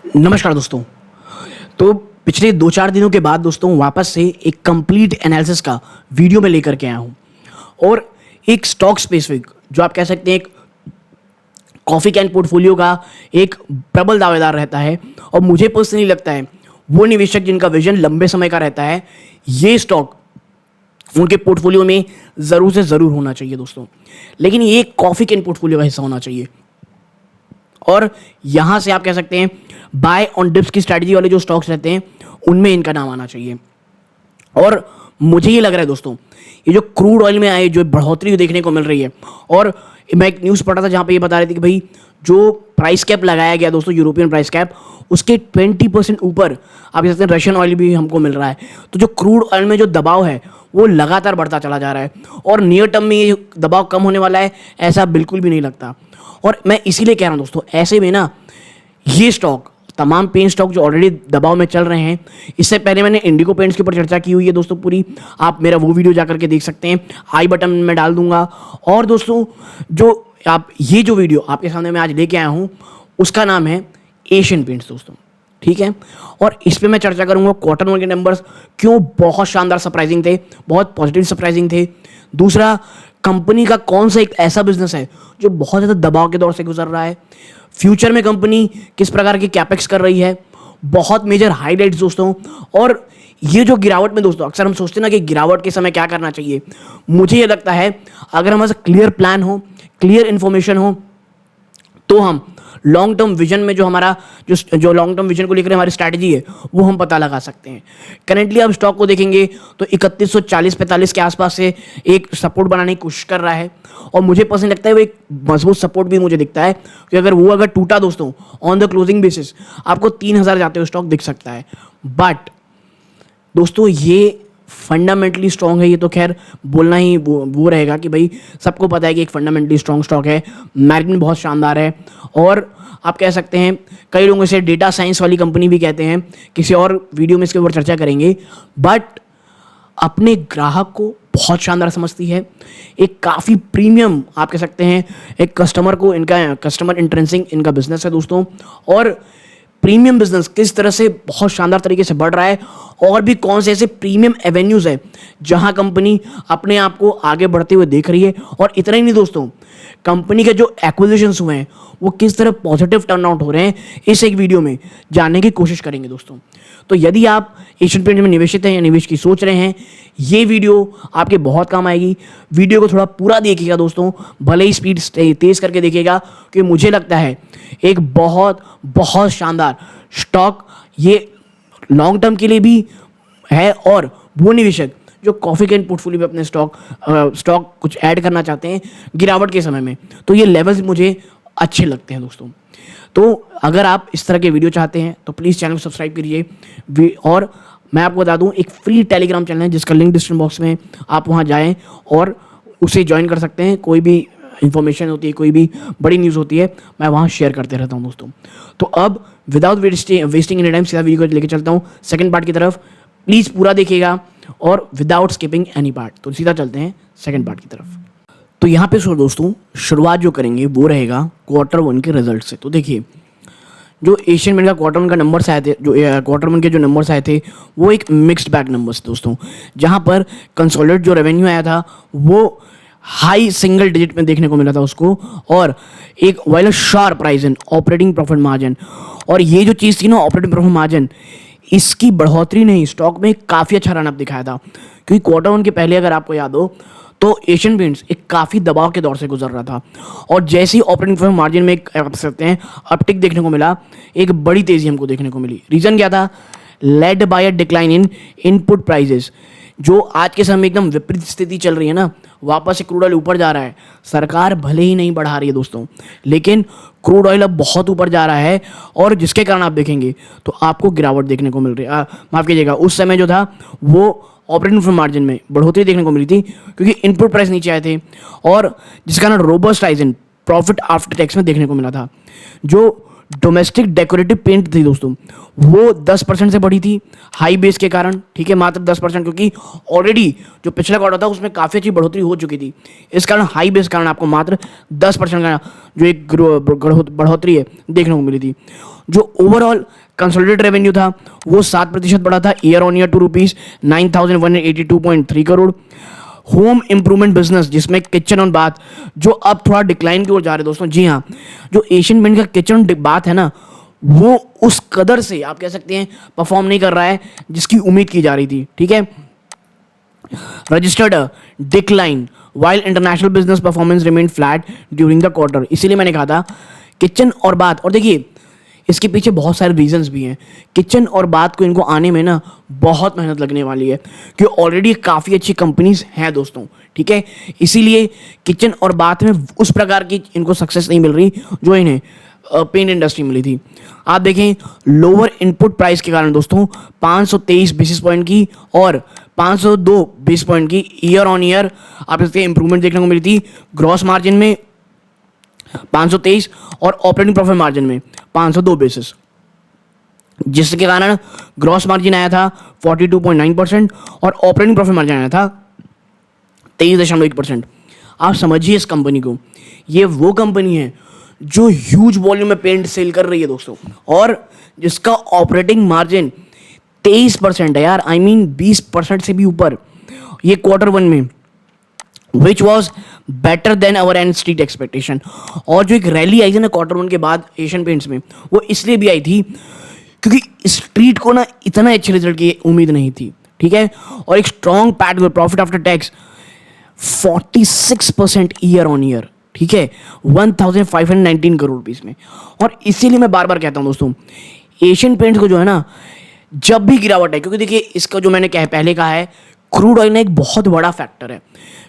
नमस्कार दोस्तों। तो पिछले 2-4 दिनों के बाद दोस्तों वापस से एक कंप्लीट एनालिसिस का वीडियो में लेकर के आया हूँ और एक स्टॉक स्पेसिफिक जो आप कह सकते हैं एक कॉफ़ी कैन पोर्टफोलियो का एक प्रबल दावेदार रहता है और मुझे पर्सनली लगता है वो निवेशक जिनका विजन लंबे समय का रहता है, ये स्टॉक उनके पोर्टफोलियो में ज़रूर से ज़रूर होना चाहिए दोस्तों। लेकिन ये कॉफ़ी कैन पोर्टफोलियो का हिस्सा होना चाहिए और यहाँ से आप कह सकते हैं बाय ऑन डिप्स की स्ट्रैटेजी वाले जो स्टॉक्स रहते हैं उनमें इनका नाम आना चाहिए। और मुझे ये लग रहा है दोस्तों, ये जो क्रूड ऑयल में आए जो बढ़ोतरी देखने को मिल रही है, और मैं एक न्यूज़ पढ़ा था जहाँ पे ये बता रही थी कि भाई जो प्राइस कैप लगाया गया दोस्तों, यूरोपियन प्राइस कैप, उसके 20% ऊपर आप कह सकते हैं रशियन ऑयल भी हमको मिल रहा है। तो जो क्रूड ऑयल में जो दबाव है वो लगातार बढ़ता चला जा रहा है और नियर टर्म में ये दबाव कम होने वाला है ऐसा बिल्कुल भी नहीं लगता। और मैं इसीलिए कह रहा हूँ दोस्तों, ऐसे में ना ये स्टॉक, तमाम पेंट स्टॉक जो ऑलरेडी दबाव में चल रहे हैं, इससे पहले मैंने इंडिगो पेंट्स के ऊपर चर्चा की हुई है दोस्तों पूरी, आप मेरा वो वीडियो जाकर के देख सकते हैं, आई बटन में डाल दूंगा। और दोस्तों जो आप ये जो वीडियो आपके सामने मैं आज लेके आया हूँ उसका नाम है एशियन पेंट्स दोस्तों, ठीक है। और इस पर मैं चर्चा करूंगा क्वार्टर वन के नंबर्स क्यों बहुत शानदार सरप्राइजिंग थे, बहुत पॉजिटिव सरप्राइजिंग थे। दूसरा, कंपनी का कौन सा एक ऐसा बिजनेस है जो बहुत ज़्यादा दबाव के दौर से गुजर रहा है, फ्यूचर में कंपनी किस प्रकार की कैपेक्स कर रही है, बहुत मेजर हाईलाइट्स दोस्तों। और ये जो गिरावट में दोस्तों अक्सर हम सोचते हैं ना कि गिरावट के समय क्या करना चाहिए, मुझे ये लगता है अगर हमारे पास क्लियर प्लान हो, क्लियर इन्फॉर्मेशन हो, तो हम लॉन्ग टर्म विजन में जो हमारा जो लॉन्ग टर्म विजन को लेकर हमारी स्ट्रैटेजी है वो हम पता लगा सकते हैं। करेंटली आप स्टॉक को देखेंगे तो 3140-45 के आसपास से एक सपोर्ट बनाने की कोशिश कर रहा है और मुझे पसंद लगता है वो एक मजबूत सपोर्ट भी मुझे दिखता है कि अगर टूटा दोस्तों ऑन द क्लोजिंग बेसिस आपको 3000 जाते हुए स्टॉक दिख सकता है। बट दोस्तों ये फंडामेंटली स्ट्रॉन्ग है, ये तो खैर बोलना ही वो रहेगा कि भाई सबको पता है कि एक फंडामेंटली स्ट्रॉन्ग स्टॉक है, मैनेजमेंट बहुत शानदार है और आप कह सकते हैं कई लोग इसे डेटा साइंस वाली कंपनी भी कहते हैं, किसी और वीडियो में इसके ऊपर चर्चा करेंगे। बट अपने ग्राहक को बहुत शानदार समझती है, एक काफ़ी प्रीमियम आप कह सकते हैं एक कस्टमर को, इनका कस्टमर इंट्रेंसिंग इनका बिजनेस है दोस्तों। और प्रीमियम बिजनेस किस तरह से बहुत शानदार तरीके से बढ़ रहा है और भी कौन से ऐसे प्रीमियम एवेन्यूज़ है जहां कंपनी अपने आप को आगे बढ़ते हुए देख रही है। और इतना ही नहीं दोस्तों, कंपनी के जो एक्विजिशंस हुए हैं वो किस तरह पॉजिटिव टर्न आउट हो रहे हैं, इस एक वीडियो में जानने की कोशिश करेंगे दोस्तों। तो यदि आप एशियन पेंट्स में निवेशित हैं या निवेश की सोच रहे हैं, ये वीडियो आपके बहुत काम आएगी। वीडियो को थोड़ा पूरा देखिएगा दोस्तों, भले ही स्पीड तेज़ करके देखिएगा, क्योंकि मुझे लगता है एक बहुत बहुत शानदार स्टॉक ये लॉन्ग टर्म के लिए भी है और वो निवेशक जो कॉफ़ी कैन पोर्टफोलियो में अपने स्टॉक कुछ ऐड करना चाहते हैं गिरावट के समय में, तो ये लेवल्स मुझे अच्छे लगते हैं दोस्तों। तो अगर आप इस तरह के वीडियो चाहते हैं तो प्लीज़ चैनल को सब्सक्राइब करिए। और मैं आपको बता दूं एक फ्री टेलीग्राम चैनल है जिसका लिंक डिस्क्रिप्शन बॉक्स में, आप वहां जाएं और उसे ज्वाइन कर सकते हैं। कोई भी इंफॉर्मेशन होती है, कोई भी बड़ी न्यूज़ होती है, मैं वहाँ शेयर करते रहता हूँ दोस्तों। तो अब विदाउट वेस्टिंग एनी टाइम सीधा वीडियो को लेकर चलता हूँ सेकंड पार्ट की तरफ। प्लीज़ पूरा देखिएगा और विदाउट स्किपिंग एनी पार्ट। तो सीधा चलते हैं सेकंड पार्ट की तरफ। तो यहाँ पे दोस्तों शुरुआत जो करेंगे वो रहेगा क्वार्टर वन के रिजल्ट से। तो देखिए जो एशियन पेंट का क्वार्टर वन का नंबर्स आए थे, जो क्वार्टर वन के जो नंबर्स आए थे वो एक मिक्स्ड बैग नंबर्स दोस्तों, जहाँ पर कंसोलिडेटेड जो रेवेन्यू आया था वो हाई सिंगल डिजिट में देखने को मिला था उसको, और एक while sharp rise in operating profit margin. और ये जो चीज़ थी ना ऑपरेटिंग प्रॉफिट मार्जिन, इसकी बढ़ोतरी ने स्टॉक में काफ़ी अच्छा रनअप दिखाया था। क्योंकि क्वार्टर वन के पहले अगर आपको याद हो तो एशियन पेंट्स एक काफ़ी दबाव के दौर से गुजर रहा था और जैसे ही ऑपरेटिंग प्रॉफिट मार्जिन में एक आप सकते हैं अपटिक देखने को मिला, एक बड़ी तेज़ी हमको देखने को मिली। रीज़न क्या था? Led by a decline in input prices. जो आज के समय में एकदम विपरीत स्थिति चल रही है ना, वापस से क्रूड ऑयल ऊपर जा रहा है, सरकार भले ही नहीं बढ़ा रही है दोस्तों, लेकिन क्रूड ऑयल अब बहुत ऊपर जा रहा है और जिसके कारण आप देखेंगे तो आपको गिरावट देखने को मिल रही है। माफ़ कीजिएगा, उस समय जो था वो ऑपरेटिंग प्रॉफिट मार्जिन में बढ़ोतरी देखने को मिली थी क्योंकि इनपुट प्राइस नीचे आए थे और जिसका कारण robust rise in profit after tax में देखने को मिला था। जो डोमेस्टिक डेकोरेटिव पेंट थी दोस्तों, वो 10% से बढ़ी थी हाई बेस के कारण, ठीक है, मात्र 10%, क्योंकि ऑलरेडी जो पिछला क्वार्टर था उसमें काफ़ी अच्छी बढ़ोतरी हो चुकी थी। इस कारण हाई बेस कारण आपको मात्र 10% का जो एक बढ़ोतरी है देखने को मिली थी। जो ओवरऑल कंसोलिडेटेड रेवेन्यू था वो 7% बढ़ा था year on year to ₹9,182.3 crore. Home improvement business जिसमें किचन और बाथ जो अब थोड़ा डिक्लाइन की ओर जा रहे हैं दोस्तों, जी हाँ, जो एशियन पेंट का किचन बाथ है ना, वो उस कदर से आप कह सकते हैं परफॉर्म नहीं कर रहा है जिसकी उम्मीद की जा रही थी, ठीक है। Registered decline while international business performance remain flat during the quarter. इसीलिए मैंने कहा था किचन और बाथ, और देखिए इसके पीछे बहुत सारे रीजंस भी हैं। किचन और बात को इनको आने में ना बहुत मेहनत लगने वाली है, क्योंकि ऑलरेडी काफ़ी अच्छी कंपनीज हैं दोस्तों, ठीक है। इसीलिए किचन और बात में उस प्रकार की इनको सक्सेस नहीं मिल रही जो इन्हें पेंट इंडस्ट्री मिली थी। आप देखें लोअर इनपुट प्राइस के कारण दोस्तों 523 बेसिस पॉइंट की और 502 बेसिस पॉइंट की ईयर ऑन ईयर आप इसके इंप्रूवमेंट देखने को मिली थी। ग्रॉस मार्जिन में 523 और ऑपरेटिंग प्रॉफिट मार्जिन में 502 बेसिस, जिसके कारण ग्रॉस मार्जिन आया था 42.9% और ऑपरेटिंग प्रॉफिट मार्जिन आया था 23.1%। आप समझिए इस कंपनी को, ये वो कंपनी है जो ह्यूज वॉल्यूम में पेंट सेल कर रही है दोस्तों, और जिसका ऑपरेटिंग मार्जिन 23% है यार, आई मीन 20% से भी ऊपर ये क्वार्टर वन में, which was better than our and street expectation. और जो एक रैली आई थी ना क्वार्टर वन के बाद एशियन पेंट्स में, वो इसलिए भी आई थी क्योंकि स्ट्रीट को ना इतना अच्छे रिजल्ट की उम्मीद नहीं थी, ठीक है। और एक strong PAT profit after tax 46% year on year, ठीक है, 1519 करोड़ रुपीस में। और इसीलिए मैं बार बार कहता हूं दोस्तों, एशियन पेंट्स को जो है ना जब भी गिरावट है, क्योंकि देखिए इसका जो मैंने पहले कहा है, क्रूड ऑयल ना एक बहुत बड़ा फैक्टर है।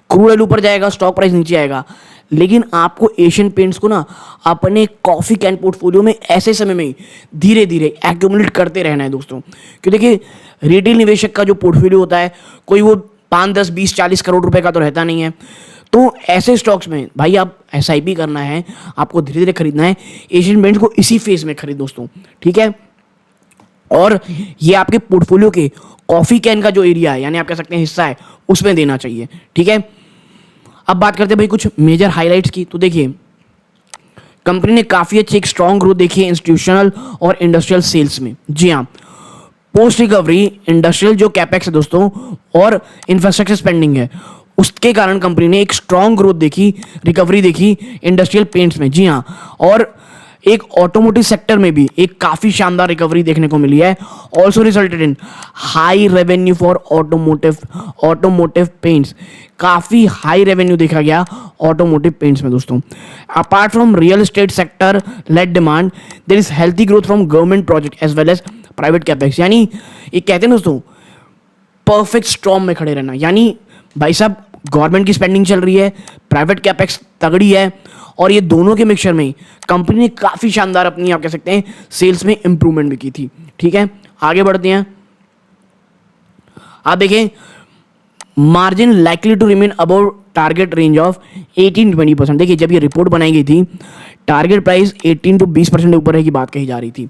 क्रूड ऑयल ऊपर जाएगा, स्टॉक प्राइस नीचे आएगा, लेकिन आपको एशियन पेंट्स को ना अपने कॉफ़ी कैन पोर्टफोलियो में ऐसे समय में धीरे धीरे एक्यूमुलेट करते रहना है दोस्तों। क्योंकि देखिए रिटेल निवेशक का जो पोर्टफोलियो होता है, कोई वो 5, 10, 20, 40 करोड़ रुपए का तो रहता नहीं है। तो ऐसे स्टॉक्स में भाई आप SIP करना है, आपको धीरे धीरे खरीदना है। एशियन पेंट्स को इसी फेज में खरीद दोस्तों, ठीक है। और ये आपके पोर्टफोलियो के कॉफ़ी कैन का जो एरिया है, यानी आप कह सकते हैं हिस्सा है, उसमें देना चाहिए, ठीक है। अब बात करते हैं भाई कुछ मेजर हाइलाइट्स की। तो देखिए कंपनी ने काफ़ी अच्छी एक स्ट्रॉन्ग ग्रोथ देखी है इंस्टीट्यूशनल और इंडस्ट्रियल सेल्स में, जी हाँ। पोस्ट रिकवरी इंडस्ट्रियल जो कैपेक्स है दोस्तों और इंफ्रास्ट्रक्चर स्पेंडिंग है, उसके कारण कंपनी ने एक स्ट्रॉन्ग ग्रोथ देखी, रिकवरी देखी इंडस्ट्रियल पेंट्स में, जी हाँ। और एक ऑटोमोटिव सेक्टर में भी एक काफ़ी शानदार रिकवरी देखने को मिली है। Also resulted in high revenue for automotive paints, काफ़ी हाई रेवेन्यू देखा गया ऑटोमोटिव पेंट्स में दोस्तों। Apart from real estate sector led demand, there is healthy growth from government project as well as private capex. यानी ये कहते हैं दोस्तों परफेक्ट स्टॉर्म में खड़े रहना, यानी भाई साहब गवर्नमेंट की स्पेंडिंग चल रही है, प्राइवेट कैपेक्स तगड़ी है, और ये दोनों के मिक्सचर में कंपनी ने काफ़ी शानदार अपनी आप कह सकते हैं सेल्स में इंप्रूवमेंट भी की थी, ठीक है। आगे बढ़ते हैं। आप देखें margin likely to remain above target range of 18-20%। देखिए जब ये रिपोर्ट बनाई गई थी टारगेट प्राइस 18 to 20% ऊपर है की बात कही जा रही थी,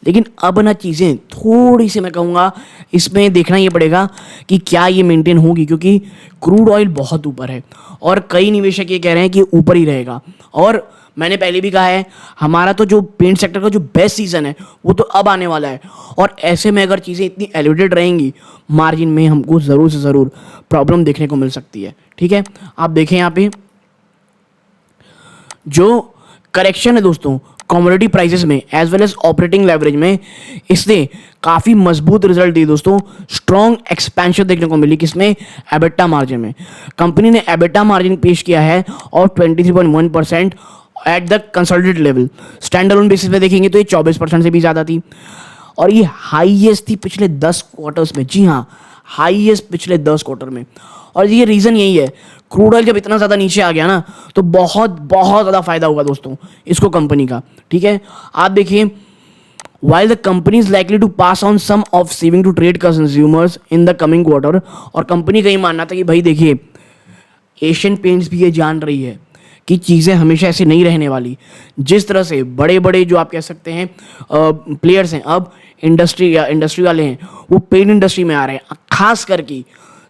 लेकिन अब ना चीज़ें थोड़ी सी मैं कहूँगा इसमें देखना ये पड़ेगा कि क्या ये मेंटेन होगी, क्योंकि क्रूड ऑयल बहुत ऊपर है और कई निवेशक ये कह रहे हैं कि ऊपर ही रहेगा। और मैंने पहले भी कहा है हमारा तो जो पेंट सेक्टर का जो बेस्ट सीज़न है वो तो अब आने वाला है, और ऐसे में अगर चीज़ें इतनी एलिवेटेड रहेंगी मार्जिन में हमको ज़रूर से ज़रूर प्रॉब्लम देखने को मिल सकती है, ठीक है। आप देखें यहाँ पे जो करेक्शन है दोस्तों कमोडिटी प्राइसेस में as well as operating leverage में, इसने काफ़ी मजबूत रिजल्ट दिए दोस्तों। स्ट्रॉन्ग एक्सपेंशन देखने को मिली किसमें, एबिटा मार्जिन में। कंपनी ने एबिटा मार्जिन पेश किया है और 23.1% at the consolidated level. Stand alone basis पे देखेंगे तो ये 24% से भी ज़्यादा थी, और ये हाईएस्ट थी पिछले 10 क्वार्टर्स में, जी हाँ हाईएस्ट पिछले 10 क्वार्टर में। और ये रीज़न यही है, क्रूड ऑयल जब इतना ज़्यादा नीचे आ गया ना तो बहुत बहुत ज़्यादा फायदा हुआ दोस्तों इसको कंपनी का, ठीक है। आप देखिए while the company is likely to pass on some of saving to trade consumers in the coming quarter, और कंपनी का ये मानना था कि भाई देखिए एशियन पेंट्स भी ये जान रही है कि चीज़ें हमेशा ऐसी नहीं रहने वाली। जिस तरह से बड़े बड़े जो आप कह सकते हैं प्लेयर्स हैं, अब इंडस्ट्री वाले हैं, वो पेंट इंडस्ट्री में आ रहे हैं, खास करके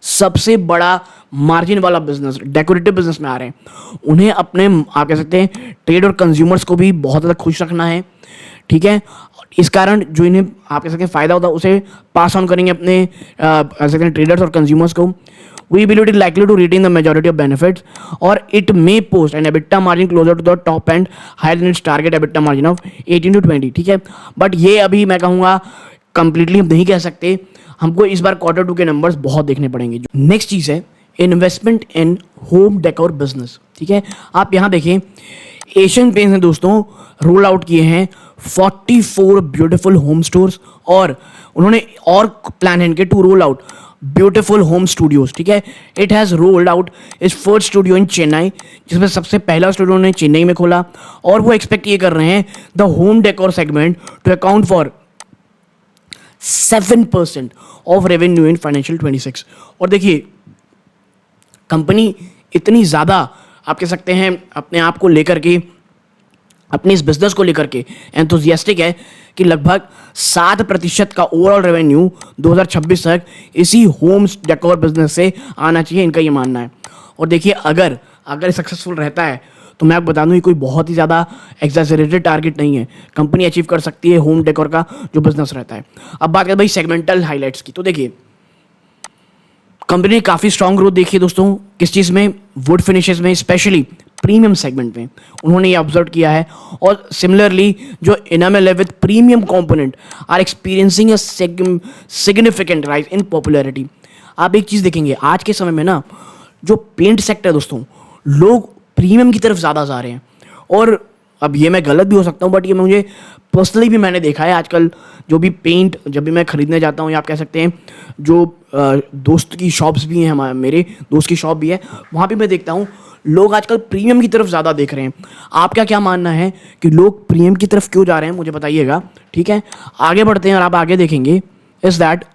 सबसे बड़ा मार्जिन वाला बिजनेस डेकोरेटिव बिजनेस में आ रहे हैं। उन्हें अपने आप कह सकते हैं ट्रेड और कंज्यूमर्स को भी बहुत ज़्यादा खुश रखना है, ठीक है। इस कारण जो इन्हें आप कह सकते हैं फ़ायदा होता है उसे पास ऑन करेंगे अपने कह सकते हैं ट्रेडर्स और कंज्यूमर्स को। We believe it is likely to retain the majority of benefits, or it may post an EBITDA margin closer to the top end, higher than its target EBITDA margin of 18 to 20, ठीक है। But ये अभी मैं कहूँगा completely हम नहीं कह सकते, हमको इस बार Q2 के नंबर्स बहुत देखने पड़ेंगे। नेक्स्ट चीज़ है इन्वेस्टमेंट इन होम डेकोर बिजनेस, ठीक है। आप यहाँ देखें, एशियन पेंट्स ने दोस्तों रोल आउट किए हैं 44 ब्यूटीफुल होम स्टोर्स, और उन्होंने और प्लान है इनके to roll out beautiful home studios, ठीक है। It has rolled out its first studio in Chennai, जिसमें सबसे पहला स्टूडियो उन्होंने चेन्नई में खोला, और वो एक्सपेक्ट ये कर रहे हैं the home decor segment to account for 7% of revenue in financial 26। और देखिए कंपनी इतनी ज़्यादा आप कह सकते हैं अपने आप को लेकर के, अपने इस बिजनेस को लेकर के एंथुजियास्टिक है कि लगभग 7% का ओवरऑल रेवेन्यू 2026 तक इसी होम डेकोर बिजनेस से आना चाहिए, इनका ये मानना है। और देखिए अगर सक्सेसफुल रहता है तो मैं आपको बता दूं ये कोई बहुत ही ज़्यादा एग्जैजरेटेड टारगेट नहीं है, कंपनी अचीव कर सकती है होम डेकोर का जो बिजनेस रहता है। अब बात करें भाई सेगमेंटल हाईलाइट्स की, तो देखिए कंपनी ने काफ़ी स्ट्रॉन्ग ग्रोथ देखी है दोस्तों, किस चीज़ में, वुड फिनिशेस में, स्पेशली प्रीमियम सेगमेंट में उन्होंने ये ऑब्जर्व किया है। और सिमिलरली जो इनामेल है with premium component are experiencing a significant rise in popularity. आप एक चीज़ देखेंगे आज के समय में ना, जो पेंट सेक्टर है दोस्तों, लोग प्रीमियम की तरफ ज़्यादा जा रहे हैं। और अब ये मैं गलत भी हो सकता हूँ, बट ये मुझे पर्सनली भी मैंने देखा है आजकल, जो भी पेंट जब भी मैं खरीदने जाता हूँ, या आप कह सकते हैं जो दोस्त की शॉप्स भी हैं, हमारे मेरे दोस्त की शॉप भी है, वहाँ पे मैं देखता हूँ लोग आजकल प्रीमियम की तरफ ज़्यादा देख रहे हैं। आपका क्या मानना है कि लोग प्रीमियम की तरफ क्यों जा रहे हैं, मुझे बताइएगा, ठीक है। आगे बढ़ते हैं और आप आगे देखेंगे is that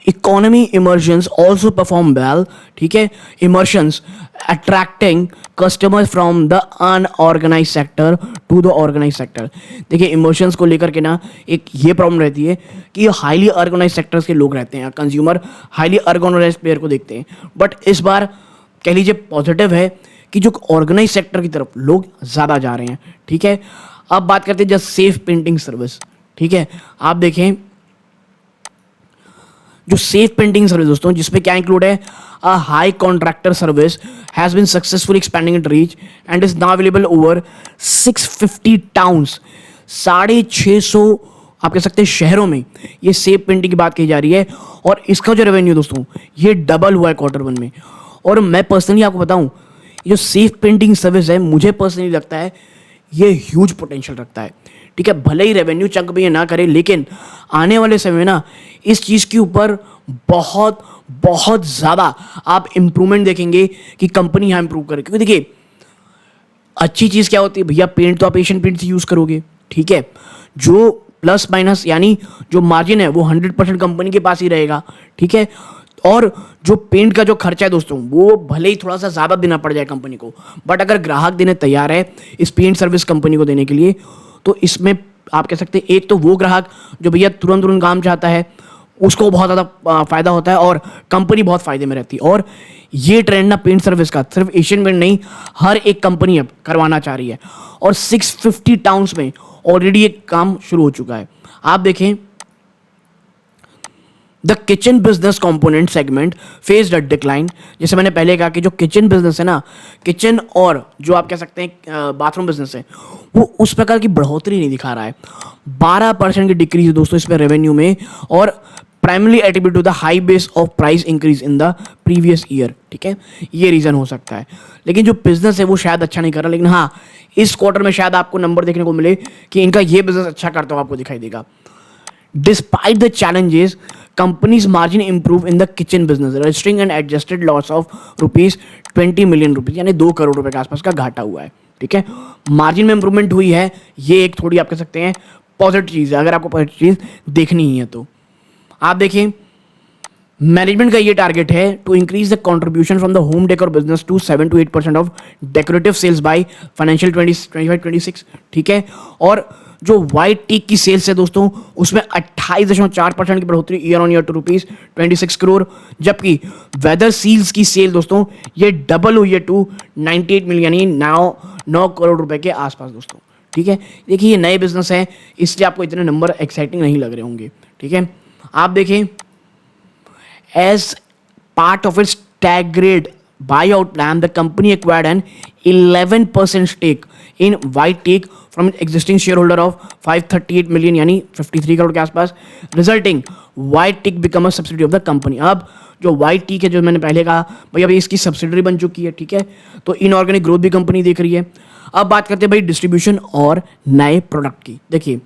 economy emersions also perform well, ठीक है। Emersions attracting customers from the unorganised sector to the organised sector. देखिए इमर्शंस को लेकर के ना एक ये प्रॉब्लम रहती है कि हाईली ऑर्गेनाइज सेक्टर्स के लोग रहते हैं, कंज्यूमर हाईली ऑर्गेनाइज प्लेयर को देखते हैं। बट इस बार कह लीजिए पॉजिटिव है कि जो ऑर्गेनाइज सेक्टर की तरफ लोग ज़्यादा जा रहे हैं, ठीक है। अब बात करते हैं जस्ट सेफ पेंटिंग सर्विस, ठीक है। आप देखें जो सेफ पेंटिंग सर्विस दोस्तों, जिसमें क्या इंक्लूड है, a high contractor service has been successfully expanding it reach and is now available over 650 towns. 650 आप कह सकते हैं शहरों में ये सेफ पेंटिंग की बात कही जा रही है, और इसका जो रेवेन्यू दोस्तों ये डबल हुआ है Q1 में। और मैं पर्सनली आपको बताऊं, ये जो सेफ पेंटिंग सर्विस है, मुझे पर्सनली लगता है ये ह्यूज पोटेंशियल रखता है, ठीक है। भले ही रेवेन्यू चंक में ये ना करे, लेकिन आने वाले समय में ना इस चीज़ के ऊपर बहुत बहुत ज़्यादा आप इम्प्रूवमेंट देखेंगे कि कंपनी यहाँ इम्प्रूव करे। क्योंकि देखिए अच्छी चीज़ क्या होती है भैया, पेंट तो आप एशियन पेंट से यूज़ करोगे, ठीक है। जो प्लस माइनस यानी जो मार्जिन है वो 100% कंपनी के पास ही रहेगा, ठीक है। और जो पेंट का जो खर्चा है दोस्तों, वो भले ही थोड़ा सा ज़्यादा देना पड़ जाए कंपनी को, बट अगर ग्राहक देने तैयार है इस पेंट सर्विस कंपनी को देने के लिए, तो इसमें आप कह सकते हैं एक तो वो ग्राहक जो भैया तुरंत काम चाहता है, उसको बहुत ज़्यादा फ़ायदा होता है और कंपनी बहुत फ़ायदे में रहती है। और ये ट्रेंड ना पेंट सर्विस का सिर्फ एशियन पेंट नहीं, हर एक कंपनी अब करवाना चाह रही है, और 650 टाउन्स में ऑलरेडी ये काम शुरू हो चुका है। आप देखें the kitchen business component segment faced a decline. जैसे मैंने पहले कहा कि जो किचन बिजनेस है ना, किचन और जो आप कह सकते हैं बाथरूम बिजनेस है, वो उस प्रकार की बढ़ोतरी नहीं दिखा रहा है। 12% की डिक्रीज है दोस्तों इसमें रेवेन्यू में, और primarily attribute to the high base of price increase in the previous year, ठीक है। ये रीज़न हो सकता है, लेकिन जो बिजनेस है वो शायद अच्छा नहीं कर रहा। लेकिन हाँ, इस क्वार्टर में शायद आपको नंबर देखने को मिले कि इनका ये बिजनेस अच्छा करता हुआ आपको दिखाई देगा। Despite the challenges, companies margin improve in the kitchen business, registering and adjusted loss of ₹20 million, यानी 2 करोड़ रुपए के आसपास का घाटा हुआ है, ठीक है। मार्जिन में इंप्रूवमेंट हुई है, ये एक थोड़ी आप कह सकते हैं पॉजिटिव चीज़ है, अगर आपको पॉजिटिव चीज़ देखनी ही है तो। आप देखें मैनेजमेंट का ये टारगेट है to increase the contribution from the home decor business to 7 to 8% of decorative sales by financial 2025-26, ठीक है। और जो व्हाइट टीक की सेल्स है दोस्तों, उसमें 28.4% की बढ़ोतरी year on year to ₹26 crore, जबकि वेदर सील्स की सेल दोस्तों ये डबल हुई है टू 98 मिलियन, यानी 9 करोड़ रुपए के आसपास दोस्तों, ठीक है। देखिए ये नए बिजनेस है, इसलिए आपको इतने नंबर एक्साइटिंग नहीं लग रहे होंगे, ठीक है। आप देखें, as part of its staggered buyout plan, the company acquired an 11% stake in White Teak from its existing shareholder of 538 million, यानी 53 करोड़ के आसपास, resulting White Teak become a subsidiary of the company। अब जो White Teak है, जो मैंने पहले कहा भाई, अब इसकी सब्सिडरी बन चुकी है, ठीक है। तो इनऑर्गेनिक ग्रोथ भी कंपनी देख रही है। अब बात करते हैं भाई डिस्ट्रीब्यूशन और नए प्रोडक्ट की। देखिए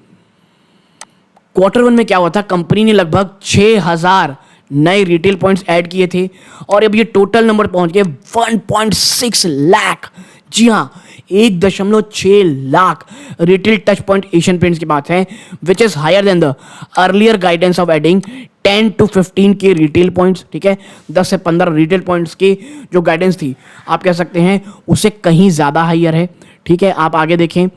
Q1 में क्या हुआ था, कंपनी ने लगभग 6000 नए रिटेल पॉइंट्स ऐड किए थे और अब ये टोटल नंबर पहुंच गए 1.6 लाख। जी हाँ, 1.6 lakh retail touch point Asian Paints की बात है, which is higher than the earlier guidance of adding 10 to 15 के रिटेल पॉइंट्स, ठीक है। 10 से 15 रिटेल पॉइंट्स की जो गाइडेंस थी, आप कह सकते हैं उससे कहीं ज़्यादा हायर है, ठीक है। आप आगे देखें,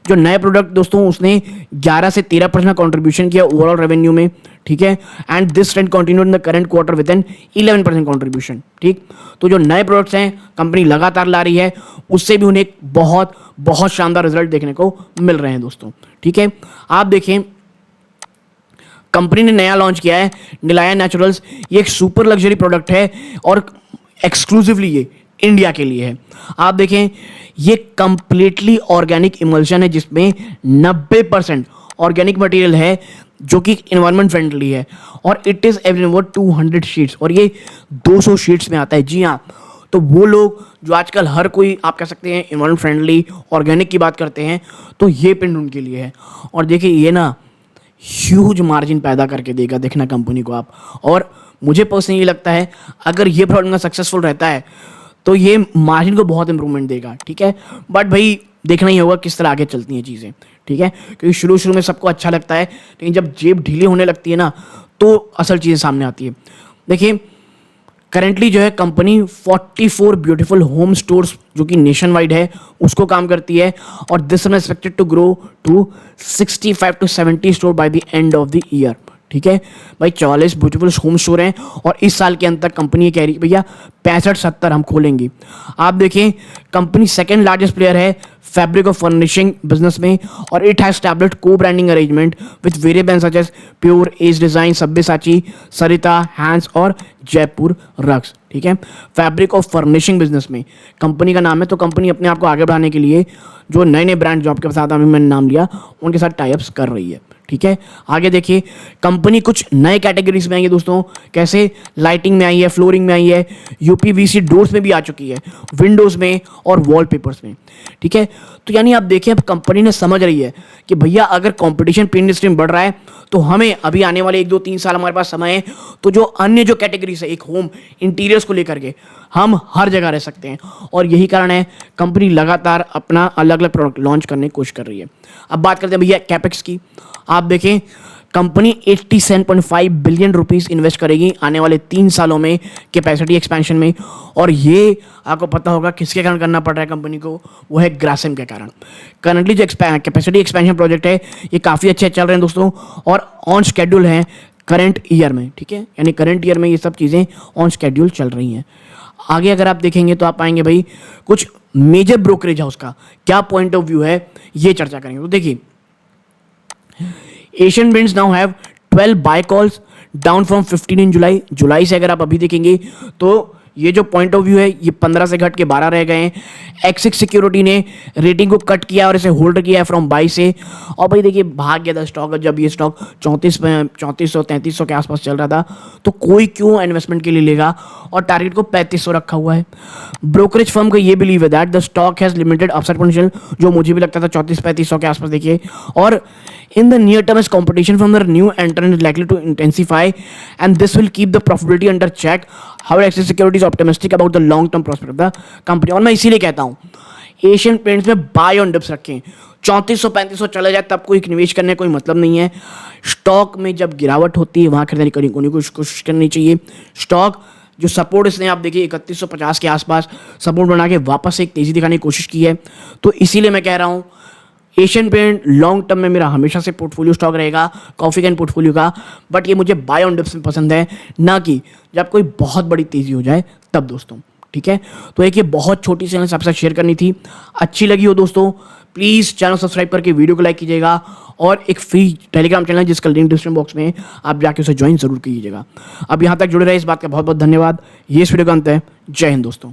जो नए प्रोडक्ट दोस्तों, उसने 11 से 13% कॉन्ट्रीब्यूशन किया ओवरऑल रेवेन्यू में, ठीक है। And this trend continued in the current quarter with an 11% contribution, ठीक। तो जो नए प्रोडक्ट्स हैं कंपनी लगातार ला रही है, उससे भी उन्हें बहुत बहुत शानदार रिजल्ट देखने को मिल रहे हैं दोस्तों, ठीक है। आप देखें, कंपनी ने नया लॉन्च किया है निलाया नेचुरल्स। ये एक सुपर लग्जरी प्रोडक्ट है और एक्सक्लूसिवली ये इंडिया के लिए है। आप देखें, ये कंप्लीटली ऑर्गेनिक इमल्शन है, जिसमें 90% ऑर्गेनिक मटेरियल है, जो कि इन्वायरमेंट फ्रेंडली है, और इट इज़ एवरी 200 शीट्स, और ये 200 शीट्स में आता है। जी हाँ, तो वो लोग जो आजकल हर कोई, आप कह सकते हैं, इन्वायरमेंट फ्रेंडली ऑर्गेनिक की बात करते हैं, तो ये पेंट उनके लिए है। और देखिए ये ना ह्यूज मार्जिन पैदा करके देगा, देखना कंपनी को आप। और मुझे पर्सनली लगता है अगर ये प्रोडक्ट का सक्सेसफुल रहता है तो ये मार्जिन को बहुत इंप्रूवमेंट देगा, ठीक है। बट भाई देखना ही होगा किस तरह आगे चलती हैं चीज़ें, ठीक है, क्योंकि शुरू में सबको अच्छा लगता है, लेकिन जब जेब ढीली होने लगती है ना, तो असल चीज़ें सामने आती है। देखिए करेंटली जो है कंपनी 44 ब्यूटीफुल होम स्टोर्स, जो कि नेशन वाइड है, उसको काम करती है, और this is expected to grow to 65 to 70 store by the end of the year, ठीक है भाई। 44 ब्यूटीफुल होम स्टोर हैं, और इस साल के अंत तक कंपनी कह रही है भैया 65-70 हम खोलेंगे। आप देखें, कंपनी सेकंड लार्जेस्ट प्लेयर है फैब्रिक और फर्निशिंग बिजनेस में, और it has established cobranding arrangement with various brands such as pure, as design, Sabyasachi, Sarita, hands और जयपुर रग्स, ठीक है। फैब्रिक और फर्निशिंग बिजनेस में कंपनी का नाम है, तो कंपनी अपने आप को आगे बढ़ाने के लिए जो नए नए ब्रांड, जो आपके साथ अभी मैंने नाम लिया, उनके साथ टाइप्स कर रही है, ठीक है। आगे देखिए, कंपनी कुछ नए कैटेगरीज में आई है दोस्तों, कैसे लाइटिंग में आई है, फ्लोरिंग में आई है, यूपीवीसी डोर्स में भी आ चुकी है, विंडोज में और वॉलपेपर्स में, ठीक है। तो यानी आप देखें, अब कंपनी ने समझ रही है कि भैया अगर कंपटीशन पेंट इंडस्ट्री में बढ़ रहा है, तो हमें अभी आने वाले 1-2-3 साल हमारे पास समय है, तो जो अन्य जो कैटेगरीज है, एक होम इंटीरियर्स को लेकर के हम हर जगह रह सकते हैं, और यही कारण है कंपनी लगातार अपना अलग अलग प्रोडक्ट लॉन्च करने की कोशिश कर रही है। अब बात करते हैं भैया कैपेक्स की। आप देखें, कंपनी 87.5 बिलियन रुपीस इन्वेस्ट करेगी आने वाले 3 सालों में कैपेसिटी एक्सपेंशन में, और ये आपको पता होगा किसके कारण करना पड़ रहा है कंपनी को, वो है ग्रासिम के कारण। करंटली जो कैपेसिटी एक्सपेंशन प्रोजेक्ट है, ये काफ़ी अच्छे चल रहे हैं दोस्तों, और ऑन शेड्यूल हैं करंट ईयर में, ठीक है, यानी करंट ईयर में ये सब चीज़ें ऑन शेड्यूल चल रही हैं। आगे अगर आप देखेंगे तो आप पाएंगे भाई कुछ मेजर ब्रोकरेज हाउस का क्या पॉइंट ऑफ व्यू है, ये चर्चा करेंगे। तो देखिए, Asian Paints now have 12 buy calls down from 15 in July से अगर आप अभी देखेंगे तो ये जो पॉइंट ऑफ व्यू है, ये 15 से घट के 12 रह गए हैं। एक्सिस सिक्योरिटी ने रेटिंग को कट किया और इसे होल्ड किया है फ्रॉम बाई से, और भाई देखिए भाग गया था स्टॉक। जब ये स्टॉक 3400-3300 के आसपास चल रहा था, तो कोई क्यों इन्वेस्टमेंट के लिए लेगा, और टारगेट को 3500 रखा हुआ है। ब्रोकरेज फर्म का ये बिलीव है that the stock has limited upside potential, जो मुझे भी लगता था 3400-3500 के आसपास देखिए, और in the near term as competition from the new entrant is likely to intensify and this will keep the profitability under check. However, Axis Securities is optimistic about the long term prospect of the company, और मैं इसीलिए कहता हूँ Asian paints में bye on dips रखें। 3400-3500 चला जाए तब कोई निवेश करने कोई मतलब नहीं है। स्टॉक में जब गिरावट होती है वहाँ खरीदारी करने की कोशिश करनी चाहिए। स्टॉक जो सपोर्ट इसने आप देखिए 3150 के आसपास सपोर्ट बना के वापस एक तेज़ी दिखाने की कोशिश की है, तो इसीलिए मैं कह रहा हूँ एशियन पेंट लॉन्ग टर्म में मेरा हमेशा से पोर्टफोलियो स्टॉक रहेगा कॉफ़ी कैन पोर्टफोलियो का। बट ये मुझे बाय ऑन डिप्स में पसंद है, ना कि जब कोई बहुत बड़ी तेज़ी हो जाए तब दोस्तों। ठीक है, तो एक ये बहुत छोटी सी चैनल सबसे शेयर करनी थी। अच्छी लगी हो दोस्तों प्लीज़ चैनल सब्सक्राइब करके वीडियो को लाइक कीजिएगा, और एक फ्री टेलीग्राम चैनल है जिसका लिंक डिस्क्रिप्शन बॉक्स में आप जाके उसे ज्वाइन जरूर कीजिएगा। अब यहाँ तक जुड़े रहे इस बात का बहुत बहुत धन्यवाद। ये इस वीडियो का अंत है। जय हिंद दोस्तों।